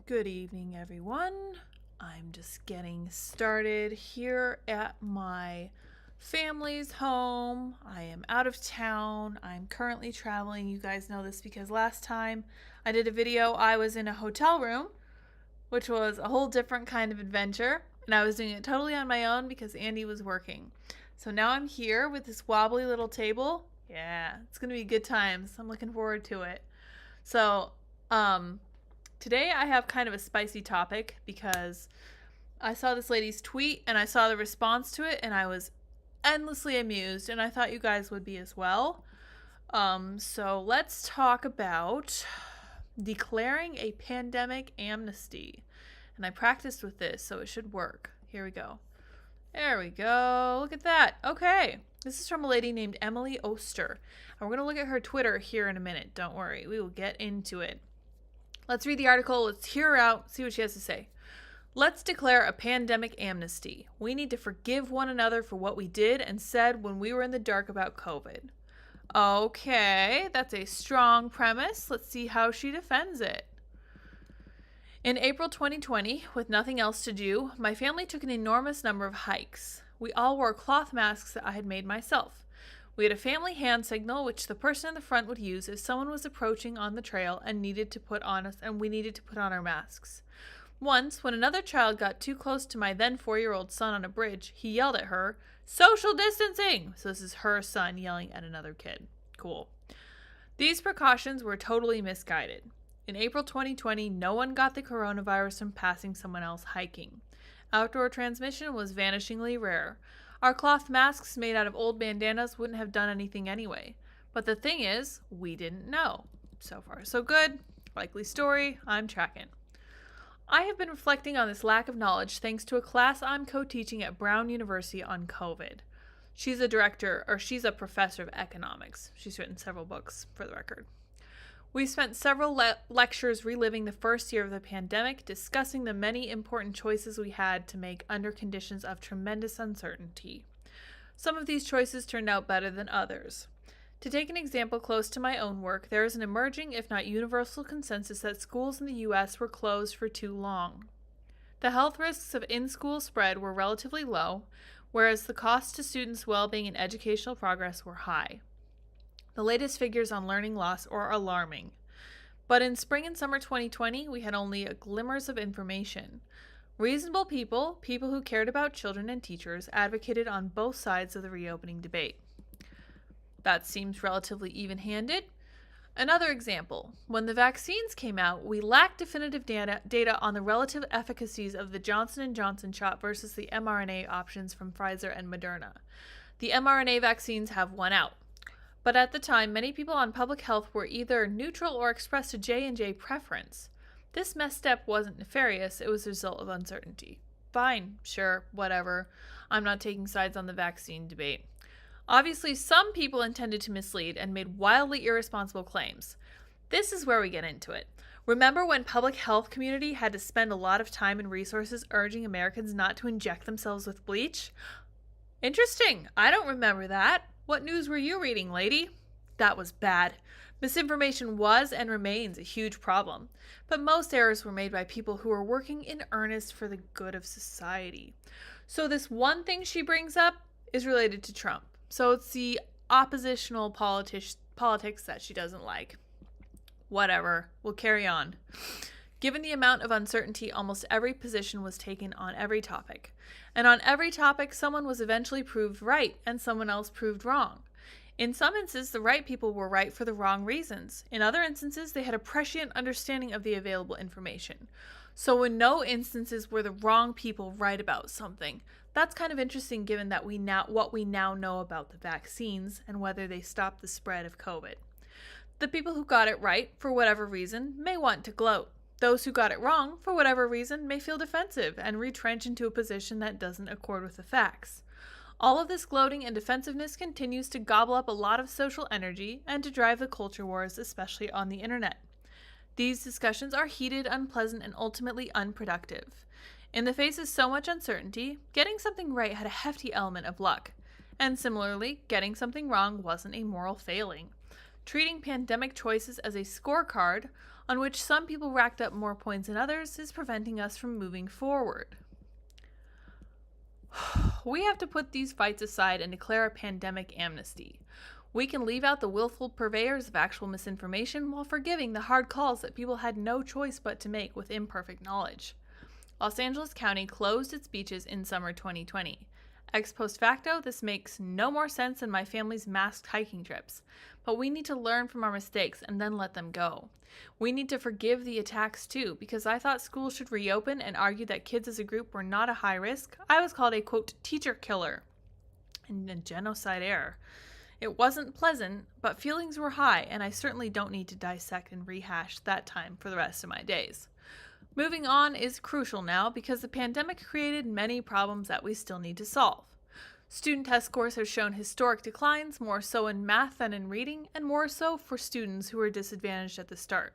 Good evening, everyone. I'm just getting started here at my family's home. I am out of town. I'm currently traveling. You guys know this because last time I did a video, I was in a hotel room, which was a whole different kind of adventure, and I was doing it totally on my own because Andy was working. So now I'm here with this wobbly little table. Yeah, it's going to be good times. I'm looking forward to it. So, today I have kind of a spicy topic because I saw this lady's tweet and I saw the response to it and I was endlessly amused, and I thought you guys would be as well. So let's talk about declaring a pandemic amnesty. And I practiced with this, so it should work. Here we go. There we go. Look at that. Okay. This is from a lady named Emily Oster. And we're going to look at her Twitter here in a minute. Don't worry. We will get into it. Let's read the article. Let's hear her out. See what she has to say. Let's declare a pandemic amnesty. We need to forgive one another for what we did and said when we were in the dark about COVID. Okay. That's a strong premise. Let's see how she defends it. In April 2020, with nothing else to do, my family took an enormous number of hikes. We all wore cloth masks that I had made myself. We had a family hand signal, which the person in the front would use if someone was approaching on the trail and we needed to put on our masks. Once, when another child got too close to my then 4-year-old son on a bridge, he yelled at her, "Social distancing!" So this is her son yelling at another kid. Cool. These precautions were totally misguided. In April 2020, no one got the coronavirus from passing someone else hiking. Outdoor transmission was vanishingly rare. Our cloth masks made out of old bandanas wouldn't have done anything anyway. But the thing is, we didn't know. So far, so good. Likely story. I'm tracking. I have been reflecting on this lack of knowledge thanks to a class I'm co-teaching at Brown University on COVID. She's a professor of economics. She's written several books, for the record. We spent several lectures reliving the first year of the pandemic, discussing the many important choices we had to make under conditions of tremendous uncertainty. Some of these choices turned out better than others. To take an example close to my own work, there is an emerging, if not universal, consensus that schools in the U.S. were closed for too long. The health risks of in-school spread were relatively low, whereas the costs to students' well-being and educational progress were high. The latest figures on learning loss are alarming. But in spring and summer 2020, we had only glimmers of information. Reasonable people who cared about children and teachers, advocated on both sides of the reopening debate. That seems relatively even-handed. Another example, when the vaccines came out, we lacked definitive data on the relative efficacies of the Johnson & Johnson shot versus the mRNA options from Pfizer and Moderna. The mRNA vaccines have won out. But at the time, many people on public health were either neutral or expressed a J&J preference. This misstep wasn't nefarious, it was a result of uncertainty. Fine, sure, whatever. I'm not taking sides on the vaccine debate. Obviously, some people intended to mislead and made wildly irresponsible claims. This is where we get into it. Remember when public health community had to spend a lot of time and resources urging Americans not to inject themselves with bleach? Interesting. I don't remember that. What news were you reading, lady? That was bad. Misinformation was and remains a huge problem, but most errors were made by people who were working in earnest for the good of society. So this one thing she brings up is related to Trump. So it's the oppositional politics that she doesn't like. Whatever. We'll carry on. Given the amount of uncertainty, almost every position was taken on every topic. And on every topic, someone was eventually proved right and someone else proved wrong. In some instances, the right people were right for the wrong reasons. In other instances, they had a prescient understanding of the available information. So in no instances were the wrong people right about something. That's kind of interesting given that what we now know about the vaccines and whether they stop the spread of COVID. The people who got it right, for whatever reason, may want to gloat. Those who got it wrong, for whatever reason, may feel defensive and retrench into a position that doesn't accord with the facts. All of this gloating and defensiveness continues to gobble up a lot of social energy and to drive the culture wars, especially on the internet. These discussions are heated, unpleasant, and ultimately unproductive. In the face of so much uncertainty, getting something right had a hefty element of luck. And similarly, getting something wrong wasn't a moral failing. Treating pandemic choices as a scorecard on which some people racked up more points than others, is preventing us from moving forward. We have to put these fights aside and declare a pandemic amnesty. We can leave out the willful purveyors of actual misinformation while forgiving the hard calls that people had no choice but to make with imperfect knowledge. Los Angeles County closed its beaches in summer 2020. Ex post facto, this makes no more sense than my family's masked hiking trips. But we need to learn from our mistakes and then let them go. We need to forgive the attacks too, because I thought schools should reopen and argue that kids as a group were not a high risk. I was called a, quote, teacher killer and a genocide heir. It wasn't pleasant, but feelings were high, and I certainly don't need to dissect and rehash that time for the rest of my days. Moving on is crucial now because the pandemic created many problems that we still need to solve. Student test scores have shown historic declines, more so in math than in reading, and more so for students who were disadvantaged at the start.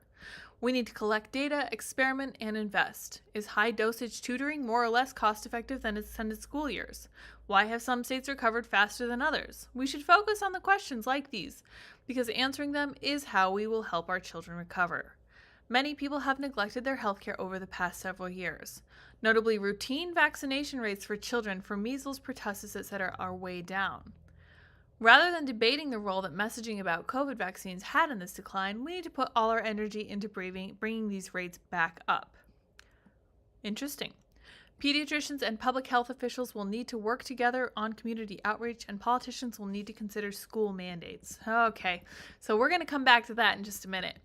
We need to collect data, experiment, and invest. Is high-dosage tutoring more or less cost-effective than extended school years? Why have some states recovered faster than others? We should focus on the questions like these, because answering them is how we will help our children recover. Many people have neglected their healthcare over the past several years. Notably, routine vaccination rates for children for measles, pertussis, etc. are way down. Rather than debating the role that messaging about COVID vaccines had in this decline, we need to put all our energy into bringing these rates back up. Interesting. Pediatricians and public health officials will need to work together on community outreach, and politicians will need to consider school mandates. Okay, so we're going to come back to that in just a minute.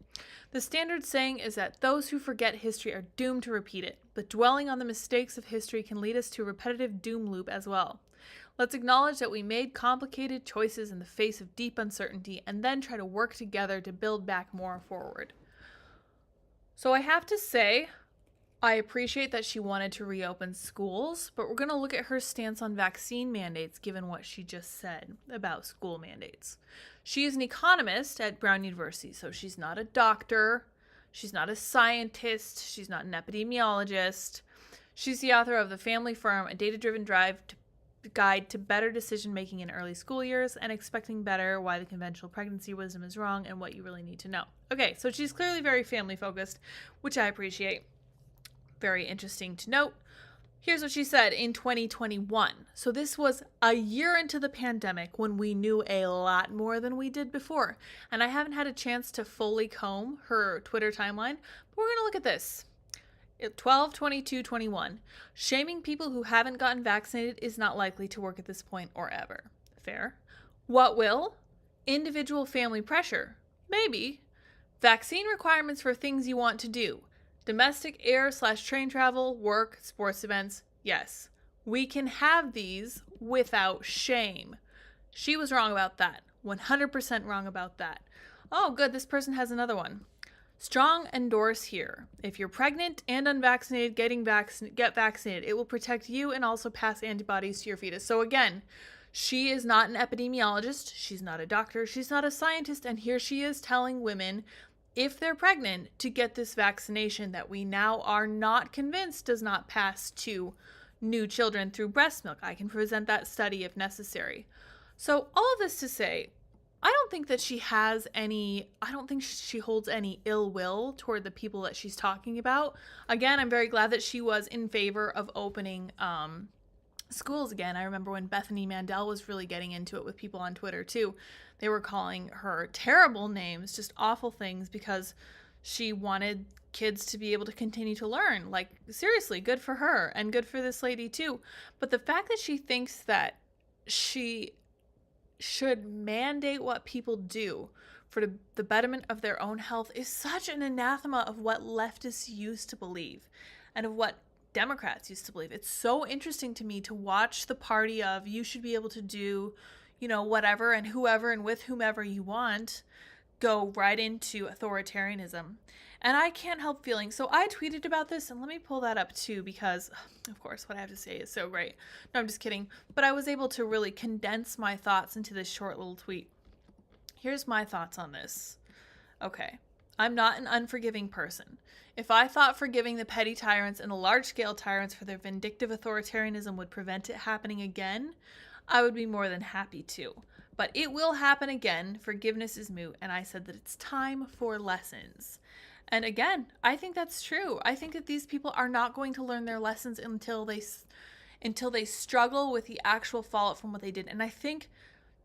The standard saying is that those who forget history are doomed to repeat it, but dwelling on the mistakes of history can lead us to a repetitive doom loop as well. Let's acknowledge that we made complicated choices in the face of deep uncertainty and then try to work together to build back more forward. So I have to say, I appreciate that she wanted to reopen schools, but we're going to look at her stance on vaccine mandates given what she just said about school mandates. She is an economist at Brown University, so she's not a doctor, she's not a scientist, she's not an epidemiologist. She's the author of The Family Firm, a data-driven guide to better decision-making in early school years and expecting better, why the conventional pregnancy wisdom is wrong, and what you really need to know. Okay, so she's clearly very family-focused, which I appreciate. Very interesting to note. Here's what she said in 2021. So this was a year into the pandemic when we knew a lot more than we did before. And I haven't had a chance to fully comb her Twitter timeline, but we're going to look at this. 12/22/21. Shaming people who haven't gotten vaccinated is not likely to work at this point or ever. Fair. What will? Individual family pressure. Maybe. Vaccine requirements for things you want to do. Domestic air/train travel, work, sports events, yes. We can have these without shame. She was wrong about that. 100% wrong about that. Oh, good, this person has another one. Strong endorse here. If you're pregnant and unvaccinated, get vaccinated. It will protect you and also pass antibodies to your fetus. So again, she is not an epidemiologist. She's not a doctor. She's not a scientist. And here she is telling women, if they're pregnant, to get this vaccination that we now are not convinced does not pass to new children through breast milk. I can present that study if necessary. So all of this to say, I don't think she holds any ill will toward the people that she's talking about. Again, I'm very glad that she was in favor of opening schools again. I remember when Bethany Mandel was really getting into it with people on Twitter too. They were calling her terrible names, just awful things, because she wanted kids to be able to continue to learn. Like, seriously, good for her and good for this lady too. But the fact that she thinks that she should mandate what people do for the betterment of their own health is such an anathema of what leftists used to believe and of what Democrats used to believe. It's so interesting to me to watch the party of you should be able to do, whatever and whoever and with whomever you want, go right into authoritarianism. And I can't help feeling, so I tweeted about this, and let me pull that up too, because of course what I have to say is so great. No, I'm just kidding. But I was able to really condense my thoughts into this short little tweet. Here's my thoughts on this. Okay. I'm not an unforgiving person. If I thought forgiving the petty tyrants and the large-scale tyrants for their vindictive authoritarianism would prevent it happening again, I would be more than happy to. But it will happen again. Forgiveness is moot, and I said that it's time for lessons. And again, I think that's true. I think that these people are not going to learn their lessons until they struggle with the actual fallout from what they did. And I think,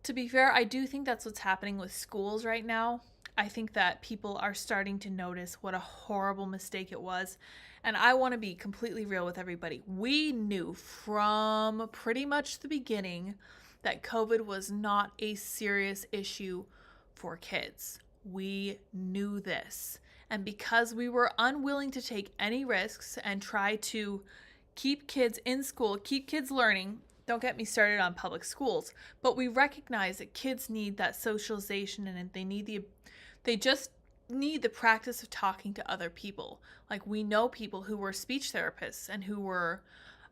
to be fair, I do think that's what's happening with schools right now. I think that people are starting to notice what a horrible mistake it was. And I want to be completely real with everybody. We knew from pretty much the beginning that COVID was not a serious issue for kids. We knew this. And because we were unwilling to take any risks and try to keep kids in school, keep kids learning, don't get me started on public schools, but we recognize that kids need that socialization and they just need the practice of talking to other people. Like, we know people who were speech therapists and who were,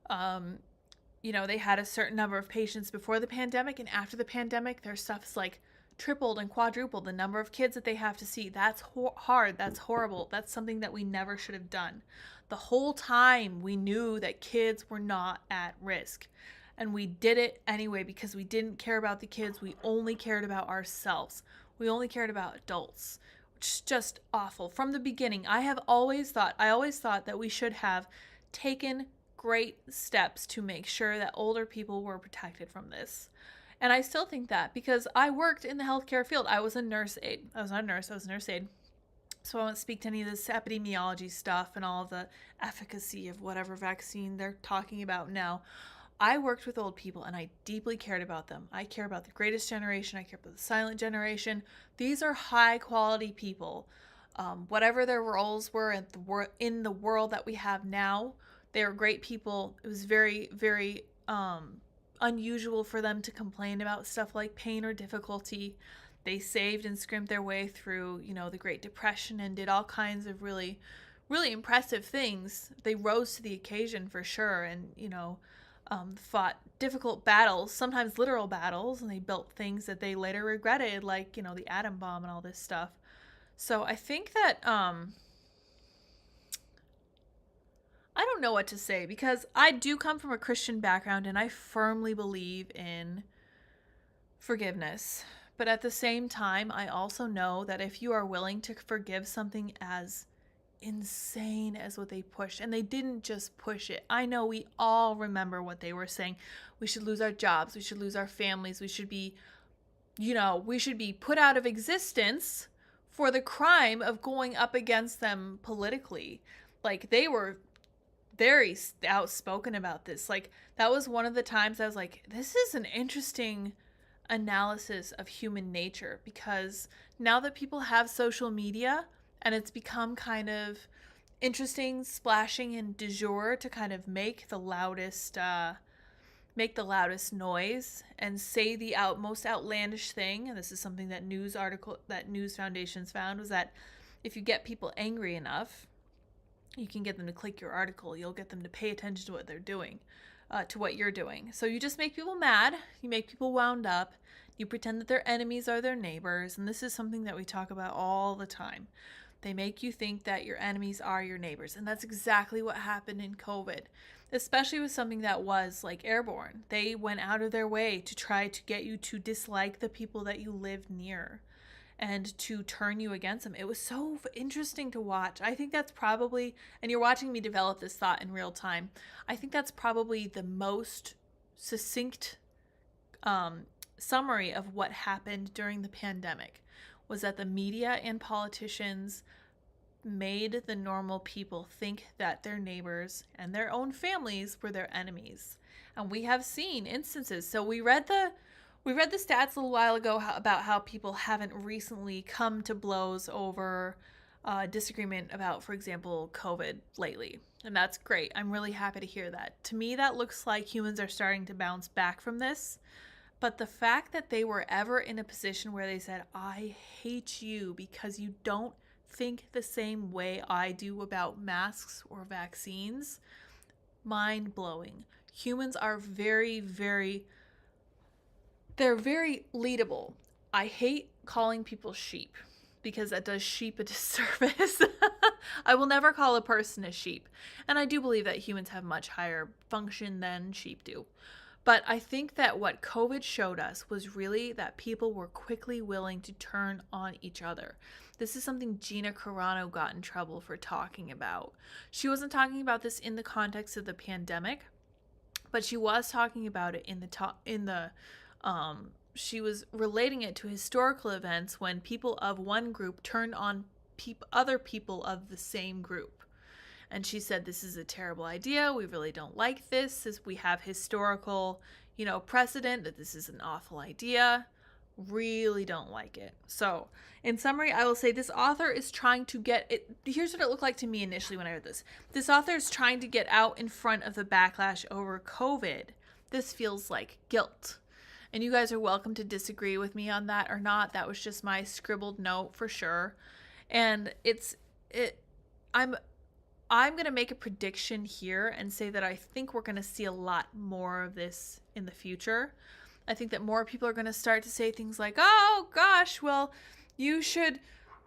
they had a certain number of patients before the pandemic, and after the pandemic, their stuff's like tripled and quadrupled the number of kids that they have to see. That's hard. That's horrible. That's something that we never should have done. The whole time we knew that kids were not at risk, and we did it anyway because we didn't care about the kids. We only cared about ourselves. We only cared about adults, which is just awful. From the beginning, I always thought that we should have taken great steps to make sure that older people were protected from this. And I still think that, because I worked in the healthcare field. I was a nurse aide. I was not a nurse, I was a nurse aide. So I won't speak to any of this epidemiology stuff and all the efficacy of whatever vaccine they're talking about now. I worked with old people and I deeply cared about them. I care about the greatest generation. I care about the silent generation. These are high quality people. Whatever their roles were in the world that we have now, they are great people. It was very, very unusual for them to complain about stuff like pain or difficulty. They saved and scrimped their way through, the Great Depression and did all kinds of really, really impressive things. They rose to the occasion for sure, and, fought difficult battles, sometimes literal battles, and they built things that they later regretted, like, the atom bomb and all this stuff. So I think that, I don't know what to say, because I do come from a Christian background and I firmly believe in forgiveness. But at the same time, I also know that if you are willing to forgive something as insane as what they pushed, and they didn't just push it. I know we all remember what they were saying. We should lose our jobs. We should lose our families. We should be put out of existence for the crime of going up against them politically. Like, they were very outspoken about this. Like, that was one of the times I was like, this is an interesting analysis of human nature, because now that people have social media and it's become kind of interesting, splashing, and du jour to kind of make the loudest noise and say the most outlandish thing. And this is something that news foundations found, was that if you get people angry enough, you can get them to click your article. You'll get them to pay attention to what they're doing, to what you're doing. So you just make people mad. You make people wound up. You pretend that their enemies are their neighbors. And this is something that we talk about all the time. They make you think that your enemies are your neighbors. And that's exactly what happened in COVID, especially with something that was like airborne. They went out of their way to try to get you to dislike the people that you live near and to turn you against them. It was so interesting to watch. I think that's probably, and you're watching me develop this thought in real time, I think that's probably the most succinct summary of what happened during the pandemic, was that the media and politicians made the normal people think that their neighbors and their own families were their enemies. And we have seen instances. So we read the stats a little while ago about how people haven't recently come to blows over disagreement about, for example, COVID lately. And that's great. I'm really happy to hear that. To me, that looks like humans are starting to bounce back from this. But the fact that they were ever in a position where they said, I hate you because you don't think the same way I do about masks or vaccines, mind-blowing. Humans are very, very, they're very leadable. I hate calling people sheep because that does sheep a disservice. I will never call a person a sheep. And I do believe that humans have much higher function than sheep do. But I think that what COVID showed us was really that people were quickly willing to turn on each other. This is something Gina Carano got in trouble for talking about. She wasn't talking about this in the context of the pandemic, but she was talking about it she was relating it to historical events when people of one group turned on other people of the same group. And she said, this is a terrible idea. We really don't like this, as we have historical, precedent that this is an awful idea. Really don't like it. So, in summary, I will say this author is trying to get it. Here's what it looked like to me initially when I read this. This author is trying to get out in front of the backlash over COVID. This feels like guilt. And you guys are welcome to disagree with me on that or not. That was just my scribbled note for sure. And I'm going to make a prediction here and say that I think we're going to see a lot more of this in the future. I think that more people are going to start to say things like, oh gosh, well, you should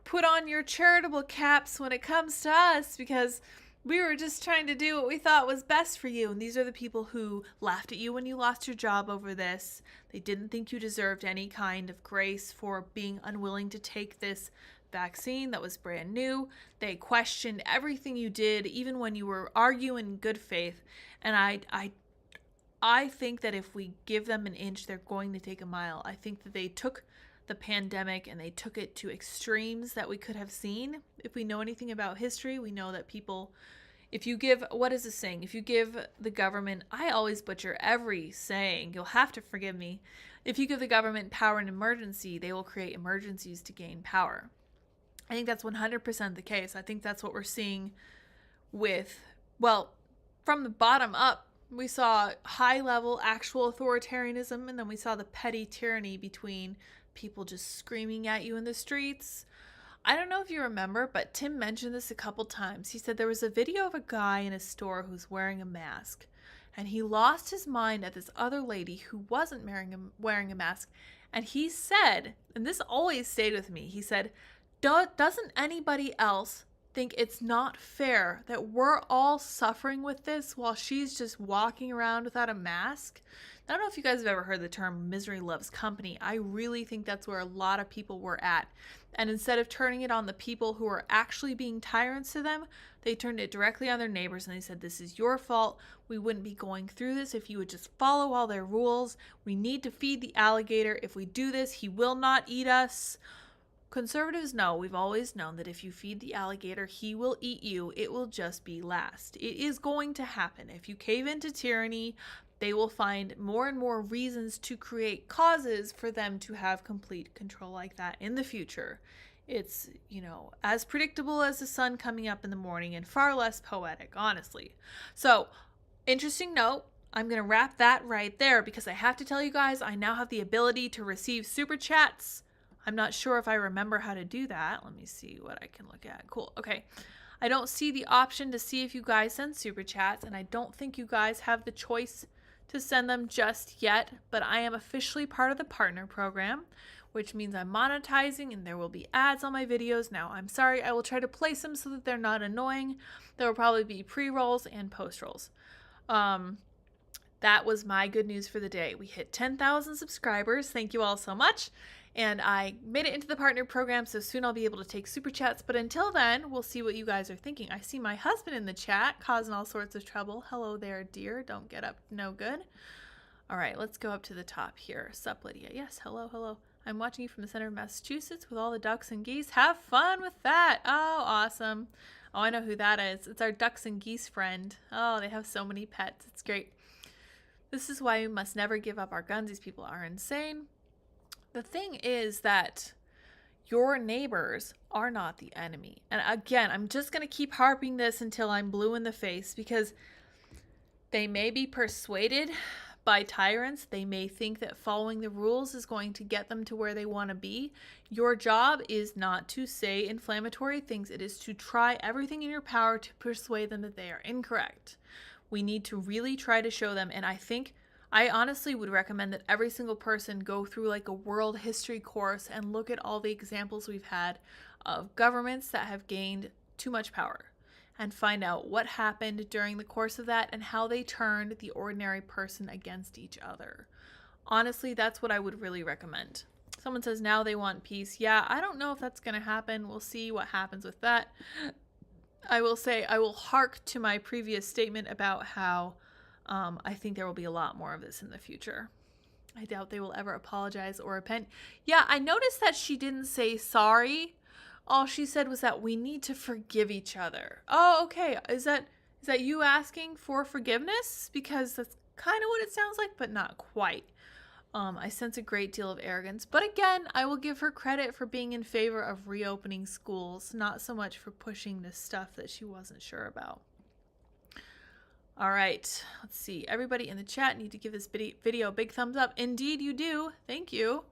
put on your charitable caps when it comes to us because we were just trying to do what we thought was best for you. And these are the people who laughed at you when you lost your job over this. They didn't think you deserved any kind of grace for being unwilling to take this vaccine that was brand new. They questioned everything you did, even when you were arguing in good faith. And I think that if we give them an inch, they're going to take a mile. I think that they took the pandemic and they took it to extremes that we could have seen. If we know anything about history, we know that people, if you give, what is the saying? If you give the government, I always butcher every saying, you'll have to forgive me. If you give the government power in emergency, they will create emergencies to gain power. I think that's 100% the case. I think that's what we're seeing from the bottom up, we saw high-level actual authoritarianism, and then we saw the petty tyranny between people just screaming at you in the streets. I don't know if you remember, but Tim mentioned this a couple times. He said there was a video of a guy in a store who's wearing a mask, and he lost his mind at this other lady who wasn't wearing a mask. And he said, and this always stayed with me, he said, doesn't anybody else think it's not fair that we're all suffering with this while she's just walking around without a mask? I don't know if you guys have ever heard the term misery loves company. I really think that's where a lot of people were at. And instead of turning it on the people who are actually being tyrants to them, they turned it directly on their neighbors and they said, this is your fault. We wouldn't be going through this if you would just follow all their rules. We need to feed the alligator. If we do this, he will not eat us. Conservatives know, we've always known that if you feed the alligator, he will eat you. It will just be last. It is going to happen. If you cave into tyranny, they will find more and more reasons to create causes for them to have complete control like that in the future. It's, as predictable as the sun coming up in the morning and far less poetic, honestly. So, interesting note. I'm going to wrap that right there because I have to tell you guys, I now have the ability to receive super chats. I'm not sure if I remember how to do that. Let me see what I can look at. Cool. Okay. I don't see the option to see if you guys send super chats, and I don't think you guys have the choice to send them just yet, but I am officially part of the partner program, which means I'm monetizing and there will be ads on my videos. Now, I'm sorry, I will try to place them so that they're not annoying. There will probably be pre-rolls and post-rolls. That was my good news for the day. We hit 10,000 subscribers. Thank you all so much. And I made it into the partner program, so soon I'll be able to take super chats. But until then, we'll see what you guys are thinking. I see my husband in the chat causing all sorts of trouble. Hello there, dear. Don't get up. No good. All right, let's go up to the top here. Sup, Lydia? Yes, hello, hello. I'm watching you from the center of Massachusetts with all the ducks and geese. Have fun with that. Oh, awesome. Oh, I know who that is. It's our ducks and geese friend. Oh, they have so many pets. It's great. This is why we must never give up our guns. These people are insane. The thing is that your neighbors are not the enemy. And again, I'm just going to keep harping this until I'm blue in the face because they may be persuaded by tyrants. They may think that following the rules is going to get them to where they want to be. Your job is not to say inflammatory things. It is to try everything in your power to persuade them that they are incorrect. We need to really try to show them. And I honestly would recommend that every single person go through like a world history course and look at all the examples we've had of governments that have gained too much power and find out what happened during the course of that and how they turned the ordinary person against each other. Honestly, that's what I would really recommend. Someone says now they want peace. Yeah, I don't know if that's going to happen. We'll see what happens with that. I will say I will hark to my previous statement about how I think there will be a lot more of this in the future. I doubt they will ever apologize or repent. Yeah, I noticed that she didn't say sorry. All she said was that we need to forgive each other. Oh, okay. Is that you asking for forgiveness? Because that's kind of what it sounds like, but not quite. I sense a great deal of arrogance. But again, I will give her credit for being in favor of reopening schools, not so much for pushing this stuff that she wasn't sure about. All right, let's see. Everybody in the chat need to give this video a big thumbs up. Indeed, you do. Thank you.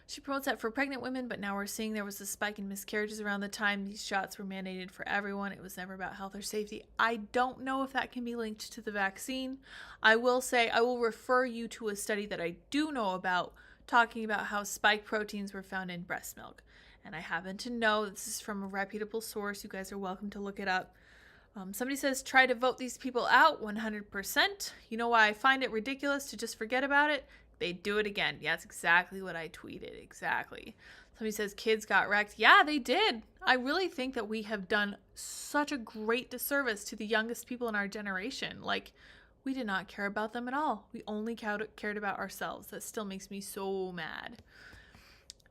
She promotes that for pregnant women, but now we're seeing there was a spike in miscarriages around the time these shots were mandated for everyone. It was never about health or safety. I don't know if that can be linked to the vaccine. I will say I will refer you to a study that I do know about talking about how spike proteins were found in breast milk. And I happen to know this is from a reputable source. You guys are welcome to look it up. Somebody says, try to vote these people out 100%. You know why I find it ridiculous to just forget about it? They do it again. Yeah, that's exactly what I tweeted. Exactly. Somebody says kids got wrecked. Yeah, they did. I really think that we have done such a great disservice to the youngest people in our generation. Like, we did not care about them at all. We only cared about ourselves. That still makes me so mad.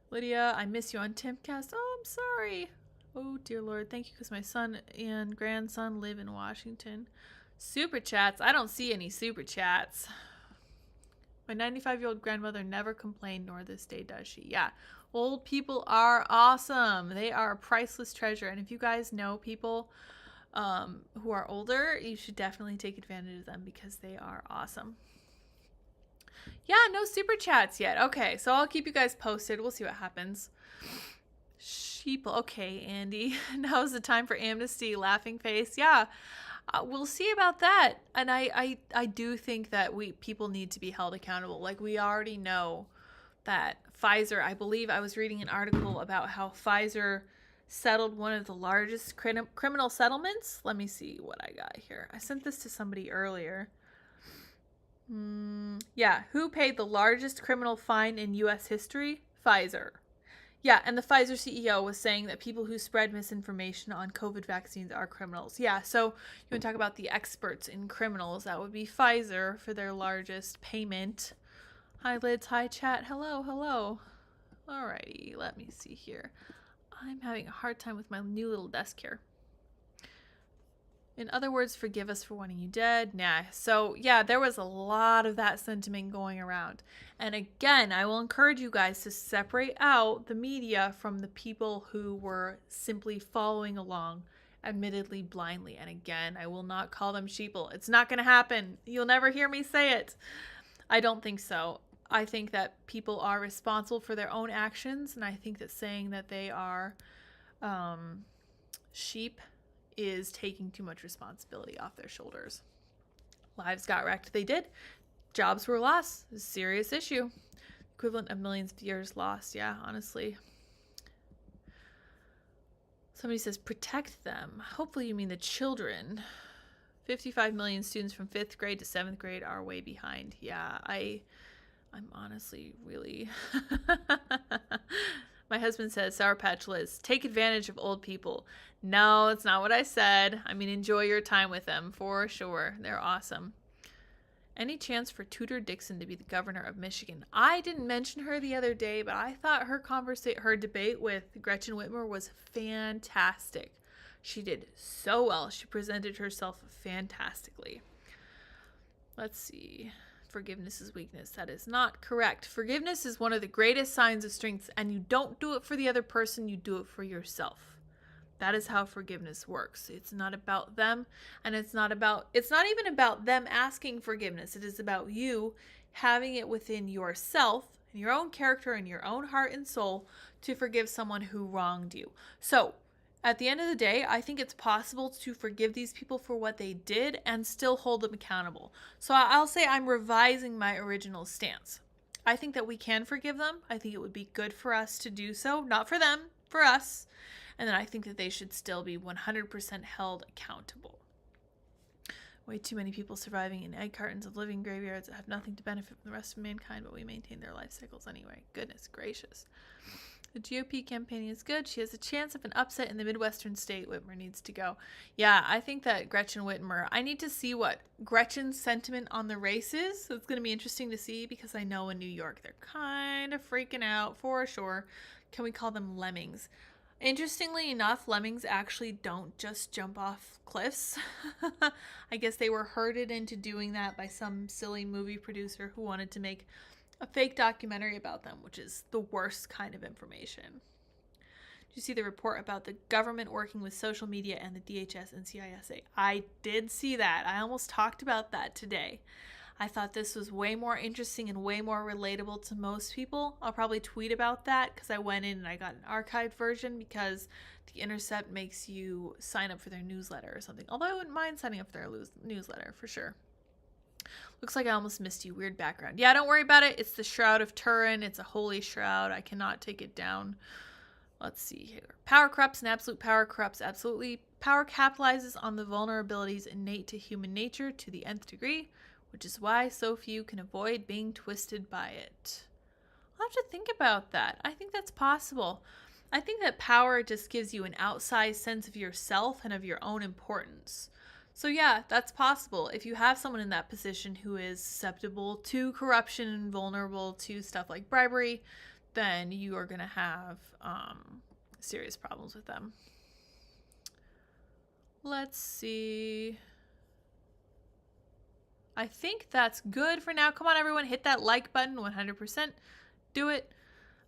Lydia, I miss you on Timcast. Oh, I'm sorry. Oh, dear Lord. Thank you, because my son and grandson live in Washington. Super chats. I don't see any super chats. My 95-year-old grandmother never complained, nor this day does she. Yeah, old people are awesome. They are a priceless treasure. And if you guys know people who are older, you should definitely take advantage of them because they are awesome. Yeah, no super chats yet. Okay, so I'll keep you guys posted. We'll see what happens. Sheeple. Okay, Andy. Now's the time for amnesty. Laughing face. Yeah. We'll see about that. And I do think that people need to be held accountable. Like, we already know that Pfizer, I believe I was reading an article about how Pfizer settled one of the largest criminal settlements. Let me see what I got here. I sent this to somebody earlier. Yeah, who paid the largest criminal fine in U.S. history? Pfizer. Yeah, and the Pfizer CEO was saying that people who spread misinformation on COVID vaccines are criminals. Yeah, so you want to talk about the experts in criminals. That would be Pfizer for their largest payment. Hi, Lids. Hi, chat. Hello, hello. Alrighty, let me see here. I'm having a hard time with my new little desk here. In other words, forgive us for wanting you dead. Nah. So, yeah, there was a lot of that sentiment going around. And again, I will encourage you guys to separate out the media from the people who were simply following along, admittedly blindly. And again, I will not call them sheeple. It's not going to happen. You'll never hear me say it. I don't think so. I think that people are responsible for their own actions. And I think that saying that they are sheep is taking too much responsibility off their shoulders. Lives got wrecked. They did. Jobs were lost. It's a serious issue. Equivalent of millions of years lost. Yeah, honestly. Somebody says protect them. Hopefully you mean the children. 55 million students from 5th grade to 7th grade are way behind. Yeah, I'm honestly really... My husband says, Sour Patch Liz, take advantage of old people. No, it's not what I said. I mean, enjoy your time with them, for sure. They're awesome. Any chance for Tudor Dixon to be the governor of Michigan? I didn't mention her the other day, but I thought her debate with Gretchen Whitmer was fantastic. She did so well. She presented herself fantastically. Let's see. Forgiveness is weakness. That is not correct. Forgiveness is one of the greatest signs of strength, and you don't do it for the other person, you do it for yourself. That is how forgiveness works. It's not about them, and it's not even about them asking forgiveness. It is about you having it within yourself, and your own character, and your own heart and soul to forgive someone who wronged you. So, at the end of the day, I think it's possible to forgive these people for what they did and still hold them accountable. So I'll say I'm revising my original stance. I think that we can forgive them. I think it would be good for us to do so. Not for them, for us. And then I think that they should still be 100% held accountable. Way too many people surviving in egg cartons of living graveyards that have nothing to benefit from the rest of mankind, but we maintain their life cycles anyway. Goodness gracious. The GOP campaigning is good. She has a chance of an upset in the Midwestern state. Whitmer needs to go. Yeah, I think that Gretchen Whitmer, I need to see what Gretchen's sentiment on the race is. So it's going to be interesting to see, because I know in New York they're kind of freaking out for sure. Can we call them lemmings? Interestingly enough, lemmings actually don't just jump off cliffs. I guess they were herded into doing that by some silly movie producer who wanted to make a fake documentary about them, which is the worst kind of information. Did you see the report about the government working with social media and the DHS and CISA? I did see that. I almost talked about that today. I thought this was way more interesting and way more relatable to most people. I'll probably tweet about that because I went in and I got an archived version, because The Intercept makes you sign up for their newsletter or something. Although I wouldn't mind signing up for their newsletter for sure. Looks like I almost missed you. Weird background. Yeah, don't worry about it. It's the Shroud of Turin. It's a holy shroud. I cannot take it down. Let's see here. Power corrupts and absolute power corrupts absolutely. Power capitalizes on the vulnerabilities innate to human nature to the nth degree, which is why so few can avoid being twisted by it. I'll have to think about that. I think that's possible. I think that power just gives you an outsized sense of yourself and of your own importance. So yeah, that's possible. If you have someone in that position who is susceptible to corruption and vulnerable to stuff like bribery, then you are going to have serious problems with them. Let's see. I think that's good for now. Come on, everyone. Hit that like button. 100%. Do it.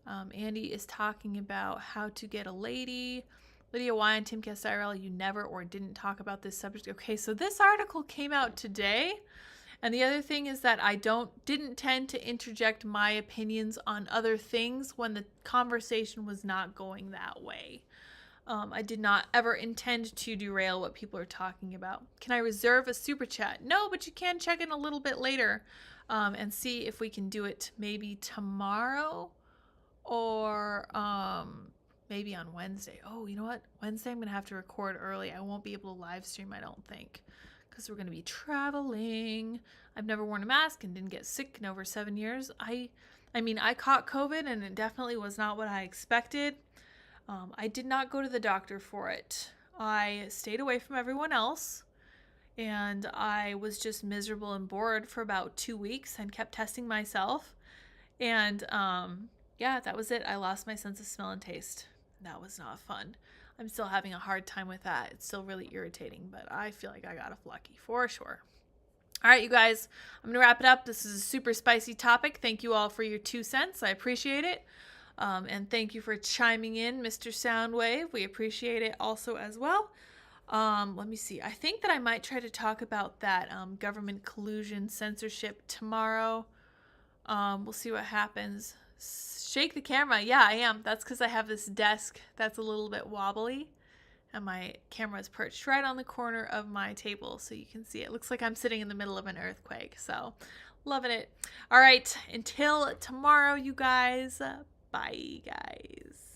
Andy is talking about how to get a lady. Lydia, why on Timcast IRL you never or didn't talk about this subject? Okay, so this article came out today. And the other thing is that I didn't tend to interject my opinions on other things when the conversation was not going that way. I did not ever intend to derail what people are talking about. Can I reserve a super chat? No, but you can check in a little bit later and see if we can do it maybe tomorrow or maybe on Wednesday. Oh, you know what? Wednesday I'm going to have to record early. I won't be able to live stream, I don't think, because we're going to be traveling. I've never worn a mask and didn't get sick in over 7 years. I mean, I caught COVID and it definitely was not what I expected. I did not go to the doctor for it. I stayed away from everyone else, and I was just miserable and bored for about 2 weeks and kept testing myself. And yeah, that was it. I lost my sense of smell and taste. That was not fun. I'm still having a hard time with that. It's still really irritating, but I feel like I got off lucky for sure. All right, you guys, I'm going to wrap it up. This is a super spicy topic. Thank you all for your 2 cents. I appreciate it. And thank you for chiming in, Mr. Soundwave. We appreciate it also as well. Let me see. I think that I might try to talk about that government collusion censorship tomorrow. We'll see what happens. Shake the camera. Yeah, I am. That's because I have this desk that's a little bit wobbly. And my camera is perched right on the corner of my table, so you can see it. Looks like I'm sitting in the middle of an earthquake. So, loving it. All right. Until tomorrow, you guys. Bye, guys.